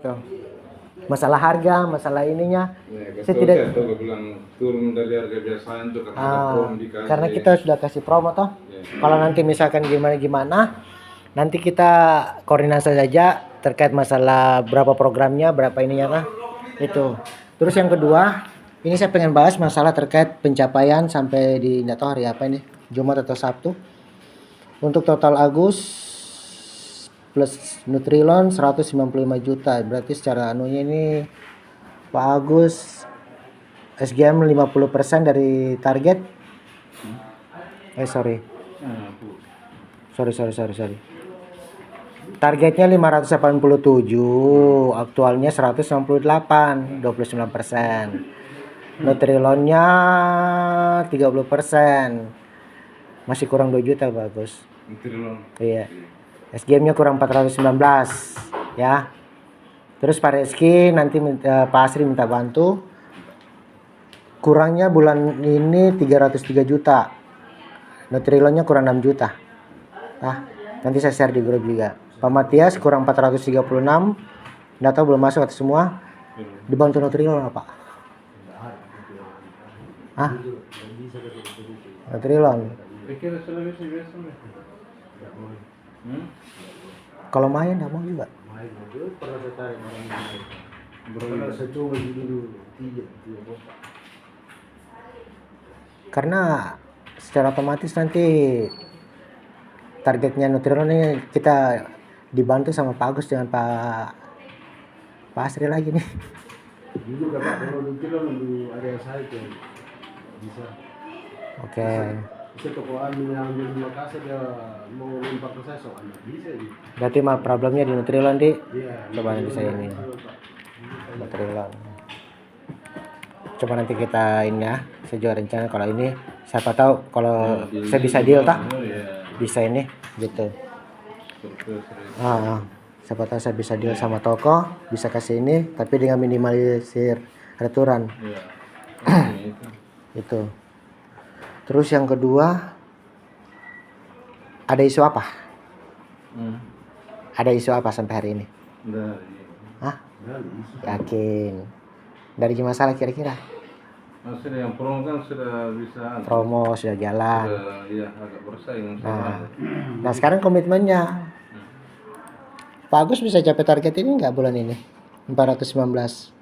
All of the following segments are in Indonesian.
gitu. Masalah harga, masalah ininya, saya Betul, tidak. saya bilang turun dari harga biasanya tuh karena ada promo dikasih. Karena kita sudah kasih promo toh. Kalau nanti misalkan gimana, nanti kita koordinasi saja terkait masalah berapa programnya, berapa ininya kah. Itu. Terus yang kedua, ini saya pengen bahas masalah terkait pencapaian sampai di nggak tahu hari apa ini, Jumat atau Sabtu. Untuk total Agus plus Nutrilon 195 juta. Berarti secara anunya ini Pak Agus SGM 50% dari target. Sorry. Targetnya 587, aktualnya 168, 29%. Nutrilonnya 30%. Masih kurang 2 juta bagus. Nutrilon. Iya. SGM-nya kurang 419 ya. Terus Pak Reski nanti Pak Asri minta bantu. Kurangnya bulan ini 303 juta. Nutrilonnya kurang 6 juta. Nanti saya share di grup juga. Pak Matias kurang 436. Nggak tahu belum masuk atau semua. Dibantu Nutrilon apa? Nutrilon. Kalau main nggak mau juga. Karena secara otomatis nanti targetnya Nutrilon ini kita dibantu sama Pak Agus dengan Pak Asri lagi nih. Juga Pak, kalau Nutrilon di area saya itu bisa. Oke. Bisa toko yang di Makassar dia mau lempar ke saya soalnya bisa gitu. Berarti mah problemnya di Nutrilon di. Iya. Coba nanti saya ini. Nutrilon. Coba nanti kita ini ya. Saya juga rencana kalau ini siapa tahu kalau saya bisa deal bisa ini gitu. Siapa tahu saya bisa deal sama toko, bisa kasih ini tapi dengan minimalisir returan. Itu. Terus yang kedua, ada isu apa? Ada isu apa sampai hari ini? Yakin? Dari masalah kira-kira? Maksudnya yang promo kan sudah bisa. Promo sudah jalan. Iya, agak bersaing. Nah sekarang komitmennya, Pak Agus bisa capai target ini nggak bulan ini? 419.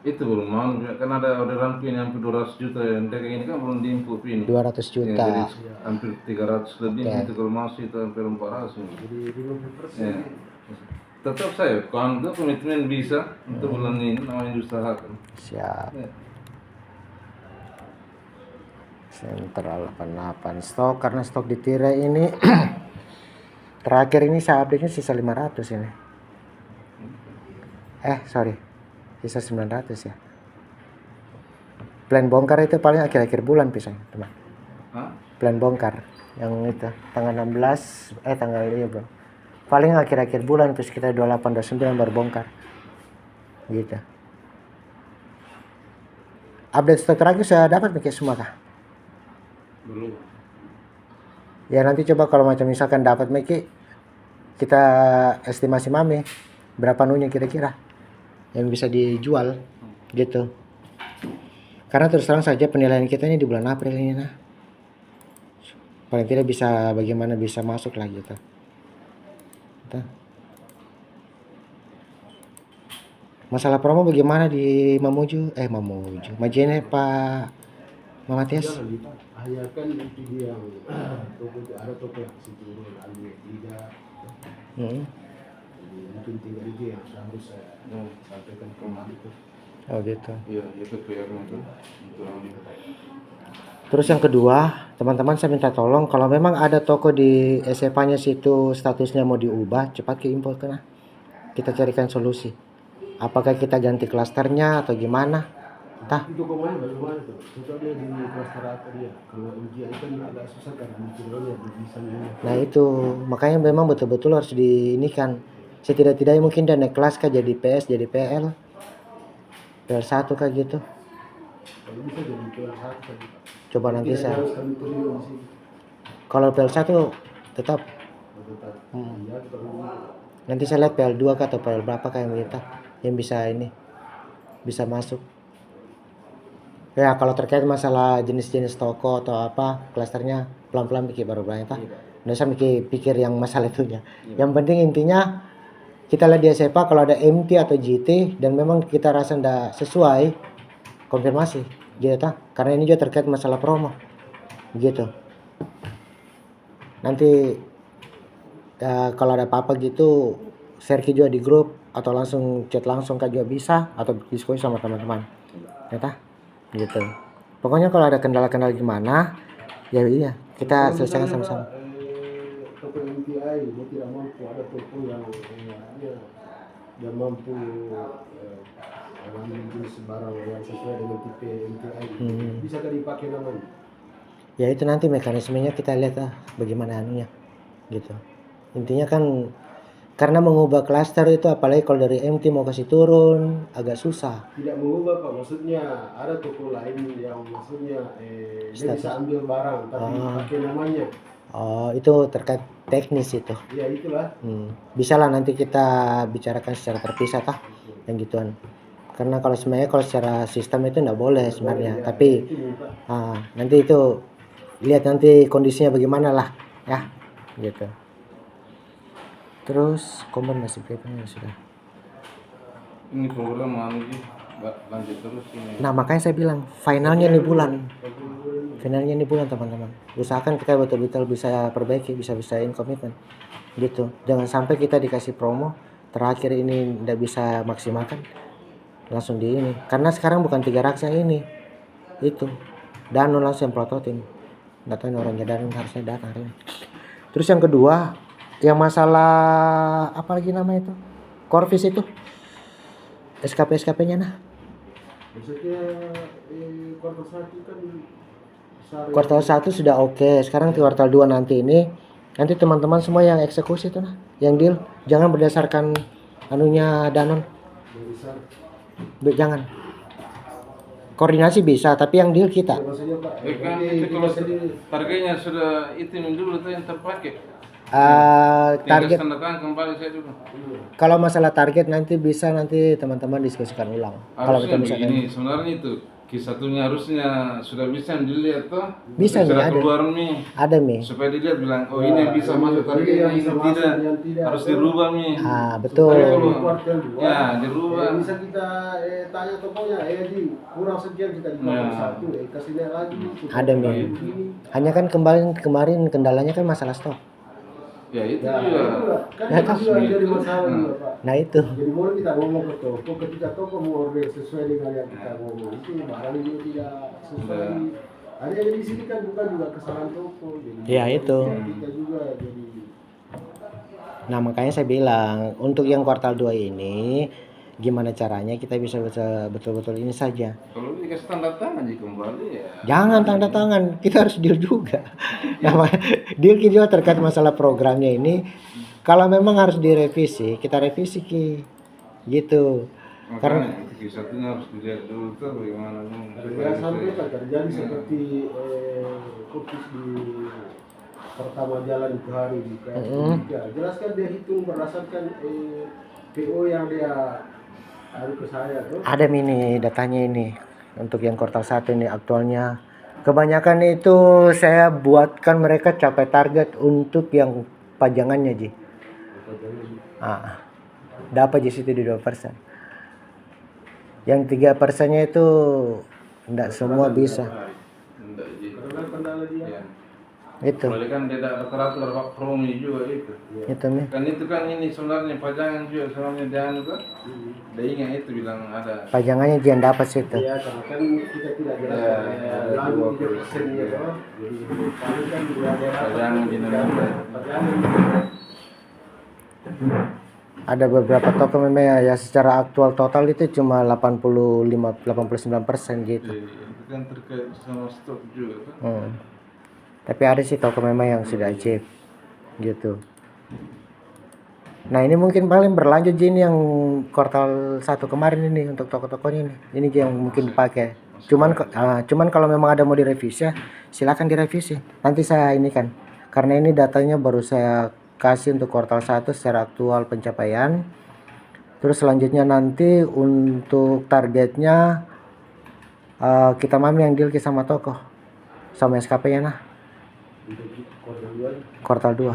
Itu belum mau, kan ada orderan pin hampir 200 juta yang ini kan belum diinput pin. 200 juta. Ya, jadi hampir 300 lebih itu kalau masih itu hampir 400. Jadi 50%. Ya. Tetap saya, kalau enggak komitmen bisa untuk bulan ini namanya usahakan. Siap. Sentral 88 stok karena stok di tirai ini terakhir ini saya update-nya sisa 500 ini. Sisa 900 ya. Plan bongkar itu paling akhir-akhir bulan pisang, teman. Plan bongkar yang itu tanggal 16 bro. Paling akhir-akhir bulan terus kita 28 29 baru bongkar. Gitu. Update stok terakhir saya dapat pakai semua kah? Belum. Ya nanti coba kalau macam misalkan dapat Meki, kita estimasi mami berapa nunya kira-kira yang bisa dijual gitu. Karena terus terang saja penilaian kita ini di bulan April ini paling tidak bisa bagaimana bisa masuk lah gitu. Masalah promo bagaimana di Mamuju Majene Pak Matias? Hanya kan itu dia yang toko itu ada toko yang situ alumni tidak. Mungkin tinggal itu yang harus saya sampaikan ke itu. Oh gitu. Iya, itu PR-nya itu. Terus yang kedua, teman-teman saya minta tolong kalau memang ada toko di SFA-nya situ statusnya mau diubah, cepat ke info kena. Kita carikan solusi. Apakah kita ganti klasternya atau gimana? Itu kemana bagaimana tuh? Contohnya di klaster apa dia? Kalau ujian itu agak susah karena Nutrilonnya bisa ini. Nah itu, makanya memang betul-betul harus diinikan. Setidak-tidaknya mungkin dia naik kelas kah jadi PS, jadi PL. PL1 kah gitu. Kalau bisa jadi PL1 tadi. Coba nanti saya. Kalau PL1 tetap. Nanti saya lihat PL2 kah atau PL berapa kah yang kita yang bisa ini bisa masuk. Ya kalau terkait masalah jenis-jenis toko atau apa klasternya pelan-pelan pikir baru banyak tak. Nggak usah pikir yang masalah itunya. Yang penting intinya kita lihat di SEPA kalau ada MT atau GT dan memang kita rasa nggak sesuai konfirmasi gitu tak. Karena ini juga terkait masalah promo gitu. Nanti kalau ada apa-apa gitu share juga di grup atau langsung chat langsung kan juga bisa atau diskusi sama teman-teman ya tak gitu. Pokoknya kalau ada kendala-kendala gimana ya iya kita selesaikan sama-sama. Toko MTI dia tidak mampu, ada toko dia mampu mengambil jenis barang yang sesuai dengan tipe MTI. Bisa kan dipakai namanya? Ya itu nanti mekanismenya kita lihat bagaimana anunya gitu. Intinya kan karena mengubah klaster itu apalagi kalau dari MT mau kasih turun agak susah. Tidak mengubah Pak, maksudnya ada toko lain yang maksudnya dia bisa ambil barang tapi pakai namanya. Oh itu terkait teknis itu. Ya itulah. Bisa lah nanti kita bicarakan secara terpisah kah yang gituan. Karena kalau sebenarnya kalau secara sistem itu nggak boleh sebenarnya. Tapi nanti itu lihat nanti kondisinya bagaimana lah ya gitu. Terus komen masih berapa sudah. Ini program lagi lanjut terus ini. Nah makanya saya bilang finalnya nih bulan. Finalnya ini bulan teman-teman. Usahakan kita betul-betul bisa perbaiki, bisa-bisain komitmen gitu. Jangan sampai kita dikasih promo terakhir ini tidak bisa maksimalkan langsung di ini. Karena sekarang bukan 3 raksa ini. Itu Danone langsung yang prototin. Nggak tahu orangnya Danone harusnya datang hari ini. Terus yang kedua yang masalah apa lagi namanya itu? Corvis itu. SKP-nya nah. Maksudnya kuartal 1 kan Kuartal 1 sudah oke. Sekarang di kuartal 2 nanti ini nanti teman-teman semua yang eksekusi itu nah, yang deal jangan berdasarkan anunya Danone. Jangan. Koordinasi bisa, tapi yang deal kita. Maksudnya Pak, Kan itu kalau targetnya sudah itu dulu tuh yang terpakai. Target Tanda kembali saya dulu. kalau masalah target nanti bisa nanti teman-teman diskusikan ulang. Kalau kita bisa Ini sebenarnya itu kisatunya harusnya sudah bisa dilihat tuh. Bisa nih, ada. Keluar nih. Ada nih. Supaya dilihat bilang oh ini bisa masuk targetnya ini tidak harus dirubah nih. Betul. Ya dirubah. Bisa kita tanya tokonya, di kurang sekian kita di kuartal 1, kasih lihat lagi. Ada nih. Hanya kan kemarin kendalanya kan masalah stok. Ya itu juga. Kan itu juga jadi masalah juga Pak. Nah itu. Jadi mulai kita ngomong ke toko, ketika toko mau order sesuai dengan yang kita ngomong itu barang juga tidak sesuai. Ada yang di sini kan bukan juga kesalahan toko. Jadi ya itu. kita juga jadi. Nah makanya saya bilang untuk yang kuartal 2 ini gimana caranya kita bisa betul-betul ini saja. Kalau dikasih tanda tangan jika kembali ya. Jangan tanda tangan, kita harus deal juga. Nah, deal juga terkait masalah programnya ini. Kalau memang harus direvisi, kita revisi gitu. Karena kisahnya harus dilihat dulu tuh bagaimana Ya sampai terjadi seperti kursus di pertama jalan itu hari jelaskan dia hitung berdasarkan PO yang dia ada ke saya tuh. Ada ini datanya ini untuk yang kuartal 1 ini aktualnya. Kebanyakan itu saya buatkan mereka capai target untuk yang pajangannya Ji. Dapat di situ di 2%. Yang 3%-nya itu enggak semua bisa. Kendala dia. Itu. Boleh kan dia ada rata-rata promo juga itu. Itu nih. Kan itu kan ini sebenarnya pajangan juga sebenarnya dia itu. Dia ingat itu bilang ada. Pajangannya jangan dapat situ. Iya, karena kan kita tidak jelas lalu 3% ya toh. Jadi kami kan juga ada Pajangan di Indonesia. Ada beberapa toko memang ya secara aktual total itu cuma 89% gitu. Itu kan terkait sama stok juga kan. Tapi ada sih toko memang yang sudah achieve gitu. Nah ini mungkin paling berlanjut Jin yang kuartal 1 kemarin ini untuk toko-tokonya ini. Ini yang mungkin dipakai. Cuman kalau memang ada mau direvisi ya silakan direvisi. Nanti saya ini kan karena ini datanya baru saya kasih untuk kuartal 1 secara aktual pencapaian. Terus selanjutnya nanti untuk targetnya kita mami yang deal sama toko sama SKP-nya nah Untuk kuartal 2 kuartal 2.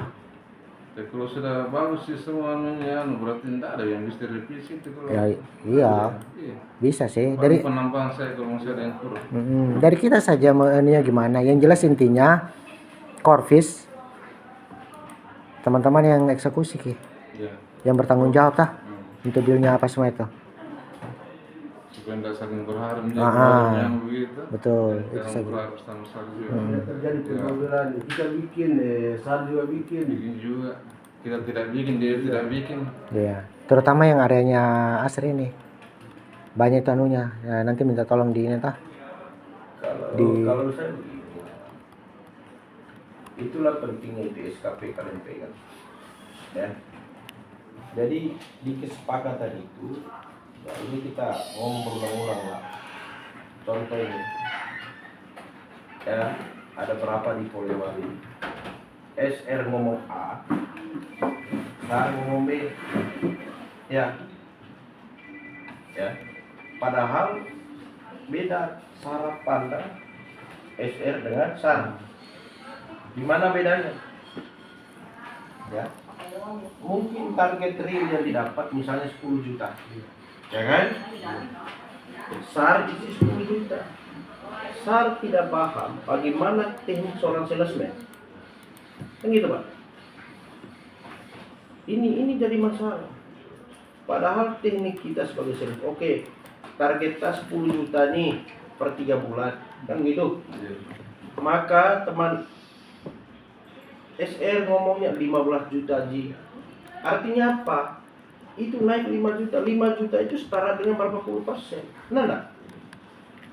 Ya, kalau sudah bagus sih semuanya, berarti tidak ada yang bisa revisi itu kalau. Ya, iya, Iya. bisa sih. Dari Dari penampilan saya kalau masih ada yang kurang. dari kita saja ininya gimana. Yang jelas intinya Corvis teman-teman yang eksekusi Ki, Iya. yang bertanggung jawab tah untuk dealnya apa semua itu. Supaya tidak saling berharap yang begitu. Betul, itu Jangan saja. berharap sama-sama juga. Ada terjadi pergaulan, kita bikin, Sal juga bikin. Bikin juga. Kita tidak bikin, dia tidak bikin. Iya, terutama yang areanya Asri ini. Banyak itu anunya. Ya, nanti minta tolong di ini tah. Kalau saya begini, itulah pentingnya itu SKP kalian pegang. Ya. Jadi di kesepakatan itu, ya ini kita ngomong berulang-ulang lah. Contoh ini, ya ada berapa di Polewali, SR ngomong A, Sar ngomong B, ya, padahal beda cara pandang SR dengan Sar. Di mana bedanya? Ya, mungkin target real yang didapat misalnya 10 juta, ya kan? SAR isi 10 juta. SAR tidak paham bagaimana teknik seorang salesman. Kan gitu, Pak. Ini jadi masalah. Padahal teknik kita sebagai sales, oke, target kita 10 juta nih per 3 bulan, kan gitu. Maka teman SR ngomongnya 15 juta Ji. Artinya apa? Itu naik 5 juta. 5 juta itu setara dengan berapa puluh persen. Nah,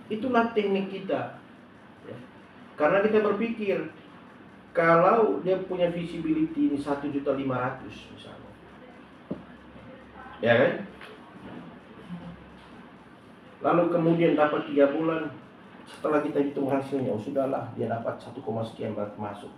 itulah teknik kita. Ya. Karena kita berpikir kalau dia punya visibility ini 1.500.000 misalnya. Ya kan? Lalu kemudian dapat 3 bulan, setelah kita hitung hasilnya, oh sudahlah dia dapat 1, sekian masuk.